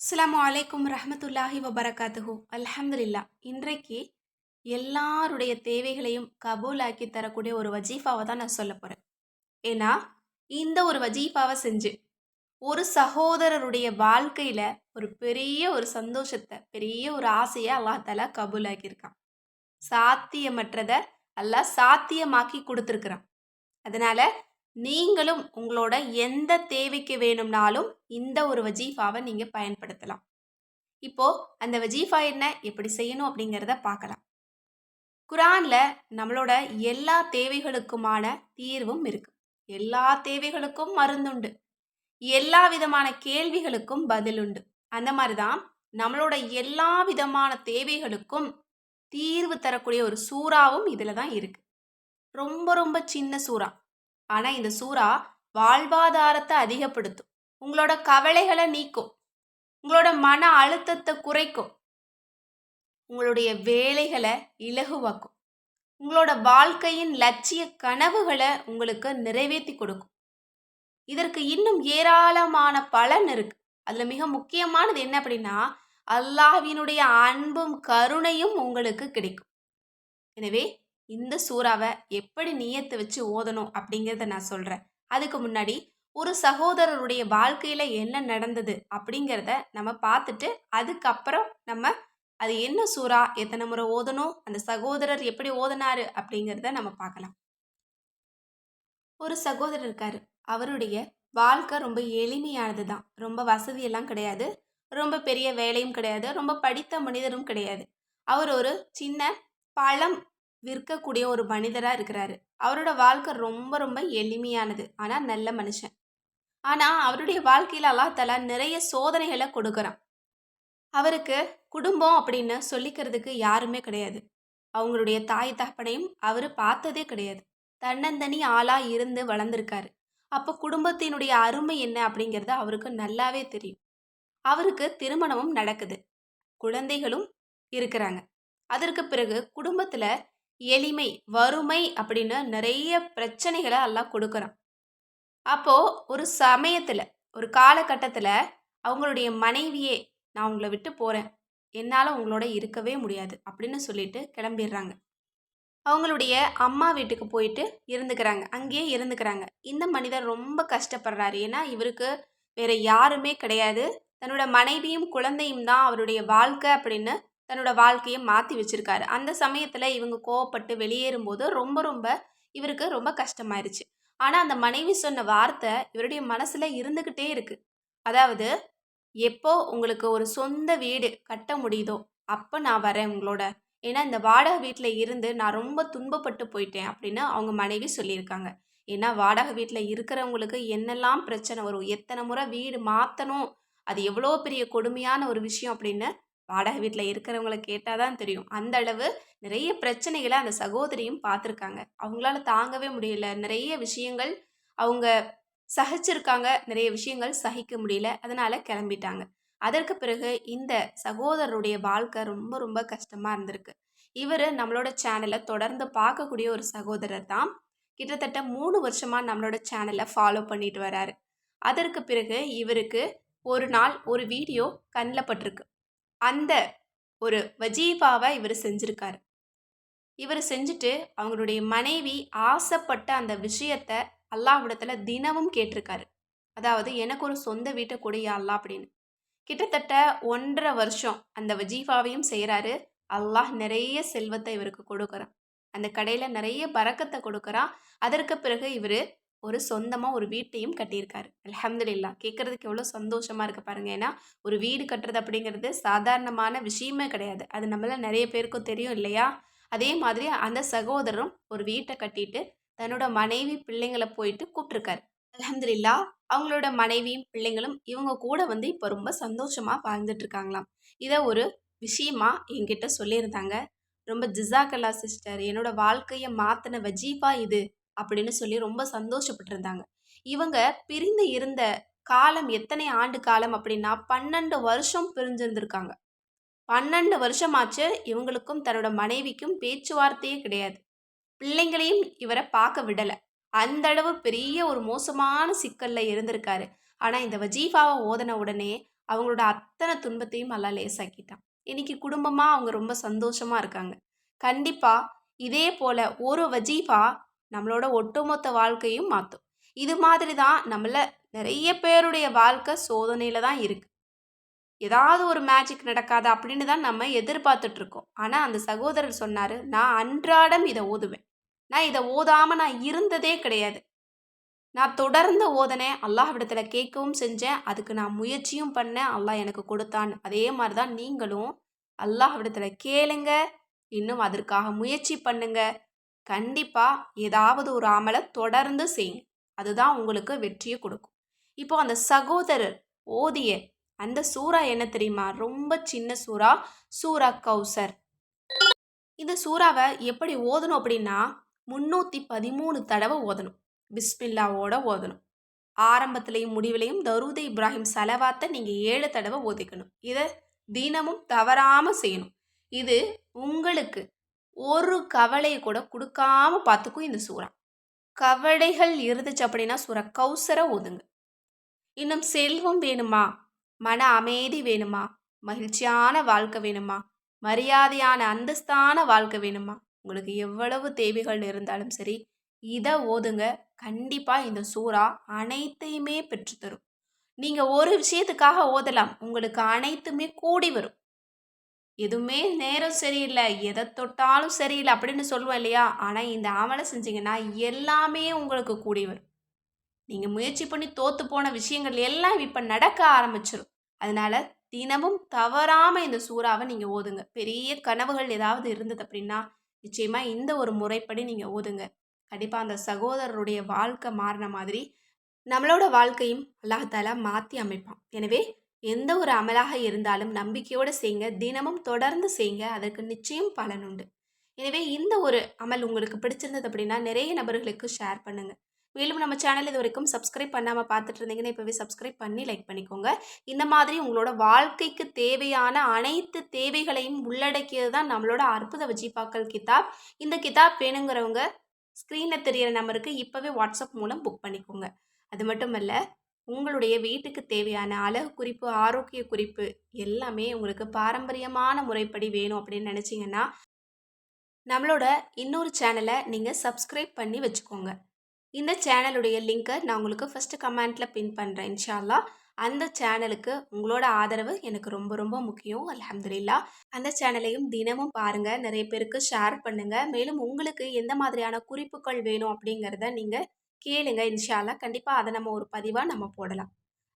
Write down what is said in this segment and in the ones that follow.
அஸ்ஸலாமு அலைக்கும் ரஹ்மத்துல்லாஹி வபரகாத்துஹு. அல்ஹம்துலில்லா. இன்றைக்கு எல்லாருடைய தேவைகளையும் கபூலாக்கி தரக்கூடிய ஒரு வஜீஃபாவை தான் நான் சொல்ல போறேன். ஏன்னா, இந்த ஒரு வஜீஃபாவை செஞ்சு ஒரு சகோதரருடைய வாழ்க்கையில ஒரு பெரிய ஒரு சந்தோஷத்த, பெரிய ஒரு ஆசைய அல்லாஹ் தஆலா கபூலாக்கியிருக்கான். சாத்தியமற்றத அல்லாஹ் சாத்தியமாக்கி குடுத்திருக்கிறான். அதனால நீங்களும் உங்களோட எந்த தேவைக்கு வேணும்னாலும் இந்த ஒரு வஜீஃபாவை நீங்க பயன்படுத்தலாம். இப்போ அந்த வஜீஃபா என்ன? எப்படி செய்யணும்? அப்படிங்கிறத பார்க்கலாம். குர்ஆன்ல நம்மளோட எல்லா தேவைகளுக்குமான தீர்வும் இருக்கு. எல்லா தேவைகளுக்கும் மருந்துண்டு. எல்லா விதமான கேள்விகளுக்கும் பதில் உண்டு. அந்த மாரி தான் நம்மளோட எல்லா விதமான தேவைகளுக்கும் தீர்வு தரக்கூடிய ஒரு சூறாவும் இதுல தான் இருக்கு. ரொம்ப ரொம்ப சின்ன சூறா. ஆனா இந்த சூறா வாழ்வாதாரத்த அதிகப்படுத்தும். உங்களோட கவலைகள நீக்கும். உங்களோட மன அழுத்தத்த குறைக்கும். உங்களுடைய வேலைகள இலகுவாக்கும். உங்களோட வாழ்க்கையின் லட்சிய கனவுகள உங்களுக்கு நிறைவேத்தி கொடுக்கும். இதற்கு இன்னும் ஏராளமான பலன் இருக்கு. அதுல மிக முக்கியமானது என்ன அப்படின்னா, அல்லாஹ்வினுடைய அன்பும், கருணையும் உங்களுக்கு கிடைக்கும். எனவே, இந்த சூறாவ எப்படி நியத்து வச்சு ஓதணும் அப்படிங்கிறத நான் சொல்றேன். அதுக்கு முன்னாடி ஒரு சகோதரருடைய வாழ்க்கையில என்ன நடந்தது அப்படிங்கிறத நம்ம பார்த்துட்டு, அதுக்கப்புறம் நம்ம அது என்ன சூறா, எத்தனை முறை ஓதணும், அந்த சகோதரர் எப்படி ஓதுனாரு அப்படிங்கிறத நம்ம பார்க்கலாம். ஒரு சகோதரர் இருக்காரு. அவருடைய வாழ்க்கை ரொம்ப எளிமையானது தான். ரொம்ப வசதியெல்லாம் கிடையாது. ரொம்ப பெரிய வேலையும் கிடையாது. ரொம்ப படித்த மனிதரும் கிடையாது. அவர் ஒரு சின்ன பழம் விற்கக்கூடிய ஒரு மனிதரா இருக்கிறாரு. அவரோட வாழ்க்கை ரொம்ப ரொம்ப எளிமையானது. ஆனா நல்ல மனுஷன். ஆனா அவருடைய வாழ்க்கையில அல்லாஹ் தஆலா நிறைய சோதனைகள கொடுக்குறான். அவருக்கு குடும்பம் அப்படின்னு சொல்லிக்கிறதுக்கு யாருமே கிடையாது. அவங்களுடைய தாய் தகப்பனையும் அவரு பார்த்ததே கிடையாது. தன்னந்தனி ஆளா இருந்து வளர்ந்திருக்காரு. அப்போ குடும்பத்தினுடைய அருமை என்ன அப்படிங்கிறது அவருக்கு நல்லாவே தெரியும். அவருக்கு திருமணமும் நடக்குது. குழந்தைகளும் இருக்கிறாங்க. அதற்கு பிறகு குடும்பத்துல எளிமை, வறுமை அப்படின்னு நிறைய பிரச்சனைகள அல்லாஹ் கொடுக்குறான். அப்போ ஒரு சமயத்துல, ஒரு காலகட்டத்துல அவங்களுடைய மனைவியே, "நான் உங்கள விட்டு போறேன். என்னால உங்களோட இருக்கவே முடியாது" அப்படின்னு சொல்லிட்டு கிளம்பிர்றாங்க. அவங்களுடைய அம்மா வீட்டுக்கு போயிட்டு இருந்துக்கிறாங்க. அங்கேயே இருந்துக்கிறாங்க. இந்த மனிதர் ரொம்ப கஷ்டப்படுறாரு. ஏன்னா, இவருக்கு வேற யாருமே கிடையாது. தன்னோட மனைவியும், குழந்தையும் தான் அவருடைய வாழ்க்கை அப்படின்னு தன்னோட வாழ்க்கைய மாத்தி வச்சிருக்காரு. அந்த சமயத்துல இவங்க கோவப்பட்டு வெளியேறும்போது ரொம்ப ரொம்ப இவருக்கு ரொம்ப கஷ்டமாயிருச்சு. ஆனா, அந்த மனைவி சொன்ன வார்த்தை இவருடைய மனசுல இருந்துகிட்டே இருக்கு. அதாவது, "எப்போ உங்களுக்கு ஒரு சொந்த வீடு கட்ட முடியுதோ, அப்ப நான் வரேன் உங்களோட. ஏன்னா, இந்த வாடகை வீட்ல இருந்து நான் ரொம்ப துன்பப்பட்டு போயிட்டேன்" அப்படின்னு அவங்க மனைவி சொல்லியிருக்காங்க. ஏன்னா, வாடகை வீட்ல இருக்கிறவங்களுக்கு என்னெல்லாம் பிரச்சனை வரும், எத்தனை முறை வீடு மாத்தணும், அது எவ்வளோ பெரிய கொடுமையான ஒரு விஷயம் அப்படின்னு வாடகை வீட்ல இருக்கிறவங்கள கேட்டா தான் தெரியும். அந்த அளவு நிறைய பிரச்சனைகள அந்த சகோதரியும் பார்த்துருக்காங்க. அவங்களால தாங்கவே முடியல. நிறைய விஷயங்கள் அவங்க சகிச்சிருக்காங்க. நிறைய விஷயங்கள் சகிக்க முடியல. அதனால கிளம்பிட்டாங்க. அதற்கு பிறகு இந்த சகோதரருடைய வாழ்க்கை ரொம்ப ரொம்ப கஷ்டமா இருந்திருக்கு. இவரு நம்மளோட சேனல தொடர்ந்து பார்க்கக்கூடிய ஒரு சகோதரர் தான். கிட்டத்தட்ட 3 வருஷமா நம்மளோட சேனல ஃபாலோ பண்ணிட்டு வராரு. அதற்கு பிறகு இவருக்கு ஒரு நாள் ஒரு வீடியோ கண்ல பட்டிருக்கு. அந்த ஒரு வஜீஃபாவ இவரு செஞ்சிருக்காரு. இவரு செஞ்சுட்டு அவங்களுடைய மனைவி ஆசைப்பட்ட அந்த விஷயத்த அல்லாஹ்விடத்துல தினமும் கேட்டிருக்காரு. அதாவது, "எனக்கு ஒரு சொந்த வீட்ட குடு யா அல்லாஹ்" அப்படின்னு. கிட்டத்தட்ட 1 1/2 வருஷம் அந்த வஜீஃபாவையும் செய்றாரு. அல்லாஹ் நிறைய செல்வத்த இவருக்கு கொடுக்குறான். அந்த கடையில நிறைய பரக்கத்த கொடுக்குறான். அதற்கு பிறகு இவரு ஒரு சொந்தமா ஒரு வீட்டையும் கட்டியிருக்காரு. அல்ஹம்துலில்லாஹ். கேட்கறதுக்கு எவ்வளோ சந்தோஷமா இருக்கு பாருங்க. ஏன்னா, ஒரு வீடு கட்டுறது அப்படிங்கிறது சாதாரணமான விஷயமே கிடையாது. அது நம்மள நிறைய பேருக்கும் தெரியும் இல்லையா? அதே மாதிரி அந்த சகோதரரும் ஒரு வீட்ட கட்டிட்டு, தன்னோட மனைவி, பிள்ளைங்கள போயிட்டு கூப்ட்டுருக்காரு. அல்ஹம்துலில்லாஹ். அவங்களோட மனைவியும், பிள்ளைங்களும் இவங்க கூட வந்து இப்ப ரொம்ப சந்தோஷமா வாழ்ந்துட்டு இருக்காங்களாம். இத ஒரு விஷயமா என்கிட்ட சொல்லியிருந்தாங்க. ரொம்ப "ஜிஸாக்கல்லா சிஸ்டர். என்னோட வாழ்க்கைய மாத்துன வஜீஃபா இது" அப்படின்னு சொல்லி ரொம்ப சந்தோஷப்பட்டிருந்தாங்க. இவங்க பிரிந்து இருந்த காலம் எத்தனை ஆண்டு காலம் அப்படின்னா, 12 வருஷம் பிரிஞ்சிருந்திருக்காங்க. 12 வருஷமாச்சு இவங்களுக்கும் தன்னோட மனைவிக்கும் பேச்சுவார்த்தையே கிடையாது. பிள்ளைங்களையும் இவர பார்க்க விடல. அந்த அளவு பெரிய ஒரு மோசமான சிக்கல்ல இருந்திருக்காரு. ஆனா, இந்த வஜீஃபாவ ஓதுன உடனே, அவங்களோட அத்தனை துன்பத்தையும் அல்லாஹ் லேசாக்கிட்டான். இன்னைக்கு குடும்பமா அவங்க ரொம்ப சந்தோஷமா இருக்காங்க. கண்டிப்பா இதே போல ஒரு வஜீஃபா நம்மளோட ஒட்டுமொத்த வாழ்க்கையும் மாத்தும். இது மாதிரி தான் நம்மள நிறைய பேருடைய வாழ்க்கை சோதனையில தான் இருக்கு. ஏதாவது ஒரு மேஜிக் நடக்காதா அப்படின்னு தான் நம்ம எதிர்பார்த்துட்டு இருக்கோம். ஆனா அந்த சகோதரர் சொன்னாரு, "நான் அன்றாடம் இத ஓதுவேன். நான் இத ஓதாம நான் இருந்ததே கிடையாது. நான் தொடர்ந்து ஓதனேன். அல்லாஹ்விடத்துல கேட்கவும் செஞ்சேன். அதுக்கு நான் முயற்சியும் பண்ணேன். அல்லாஹ் எனக்கு கொடுத்தான். அதே மாரி தான் நீங்களும் அல்லாஹ்விடத்துல கேளுங்க. இன்னும் அதற்காக முயற்சி பண்ணுங்க. கண்டிப்பா ஏதாவது ஒரு அமல தொடர்ந்து செய்யுங்க. அதுதான் உங்களுக்கு வெற்றிய கொடுக்கும்." இப்போ அந்த சகோதரர் ஓதிய அந்த சூறா என்ன தெரியுமா? ரொம்ப சின்ன சூறா. சூரா கௌசர். இந்த சூறாவ எப்படி ஓதணும் அப்படின்னா, 313 தடவ ஓதணும். பிஸ்மில்லாவோட ஓதணும். ஆரம்பத்திலயும் முடிவிலயும் தரூத் இப்ராஹிம் ஸலவாத்த நீங்க 7 தடவ ஓதிக்கணும். இத தினமும் தவறாம செய்யணும். இது உங்களுக்கு ஒரு கவலைய கூட குடுக்காம பார்த்துக்கும் இந்த சூறா. கவலைகள் இருந்துச்சு அப்படின்னா சூரா கௌசர ஓதுங்க. இன்னும் செல்வம் வேணுமா? மன அமைதி வேணுமா? மகிழ்ச்சியான வாழ்க்கை வேணுமா? மரியாதையான அந்தஸ்தான வாழ்க்கை வேணுமா? உங்களுக்கு எவ்வளவு தேவைகள் இருந்தாலும் சரி, இத ஓதுங்க. கண்டிப்பா இந்த சூறா அனைத்தையுமே பெற்றுத்தரும். நீங்க ஒரு விஷயத்துக்காக ஓதலாம். உங்களுக்கு அனைத்துமே கூடி வரும். எதுவுமே நேரம் சரியில்ல, எத தொட்டாலும் சரியில்ல அப்படின்னு சொல்லுவோம் இல்லையா? ஆனா இந்த அமல செஞ்சீங்கன்னா, எல்லாமே உங்களுக்கு கூடி வரும். நீங்க முயற்சி பண்ணி தோத்து போன விஷயங்கள் எல்லாம் இப்ப நடக்க ஆரம்பிச்சிரும். அதனால தினமும் தவறாம இந்த சூறாவ நீங்க ஓதுங்க. பெரிய கனவுகள் ஏதாவது இருந்தது அப்படின்னா, நிச்சயமா இந்த ஒரு முறைப்படி நீங்க ஓதுங்க. கண்டிப்பா அந்த சகோதரருடைய வாழ்க்கை மாறுன மாதிரி, நம்மளோட வாழ்க்கையும் அல்லாஹ் தஆலா மாத்தி அமைப்பான். எனவே எந்த ஒரு அமலாக இருந்தாலும் நம்பிக்கையோட செய்யுங்க. தினமும் தொடர்ந்து செய்யுங்க. அதற்கு நிச்சயம் பலன் உண்டு. எனவே இந்த ஒரு அமல் உங்களுக்கு பிடிச்சிருந்தது அப்படின்னா, நிறைய நபர்களுக்கு ஷேர் பண்ணுங்க. மேலும் நம்ம சேனல் இதுவரைக்கும் சப்ஸ்கிரைப் பண்ணாம பார்த்துட்டு இருந்தீங்கன்னா, இப்பவே சப்ஸ்கிரைப் பண்ணி லைக் பண்ணிக்கோங்க. இந்த மாதிரி உங்களோட வாழ்க்கைக்கு தேவையான அனைத்து தேவைகளையும் உள்ளடக்கியது தான் நம்மளோட அற்புத வஜீஃபாக்கள் கிதாப். இந்த கிதாப் வேணுங்கிறவங்க ஸ்க்ரீன்ல தெரியிற நம்பருக்கு இப்பவே வாட்ஸ்அப் மூலம் புக் பண்ணிக்கோங்க. அது மட்டுமல்ல, உங்களுடைய வீட்டுக்கு தேவையான அழகு குறிப்பு, ஆரோக்கிய குறிப்பு எல்லாமே உங்களுக்கு பாரம்பரியமான முறைப்படி வேணும் அப்படின்னு நினைச்சீங்கன்னா, நம்மளோட இன்னொரு சேனல நீங்க சப்ஸ்கிரைப் பண்ணி வச்சுக்கோங்க. இந்த சேனலுடைய லிங்க்க நான் உங்களுக்கு ஃபர்ஸ்ட் கமெண்ட்ல பின் பண்றேன் இன்ஷா அல்லாஹ். அந்த சேனலுக்கு உங்களோட ஆதரவு எனக்கு ரொம்ப ரொம்ப முக்கியம். அல்ஹம்துலில்லாஹ். அந்த சேனலையும் தினமும் பாருங்க. நிறைய பேருக்கு ஷேர் பண்ணுங்க. மேலும் உங்களுக்கு எந்த மாதிரியான குறிப்புகள் வேணும் அப்படிங்கிறத நீங்க கேளுங்க இன்ஷா அல்லாஹ். கண்டிப்பா அத நம்ம ஒரு பதிவா நம்ம போடலாம்.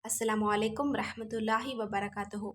அஸ்ஸலாமு அலைக்கும் ரஹ்மத்துல்லாஹி வபரகாத்துஹு.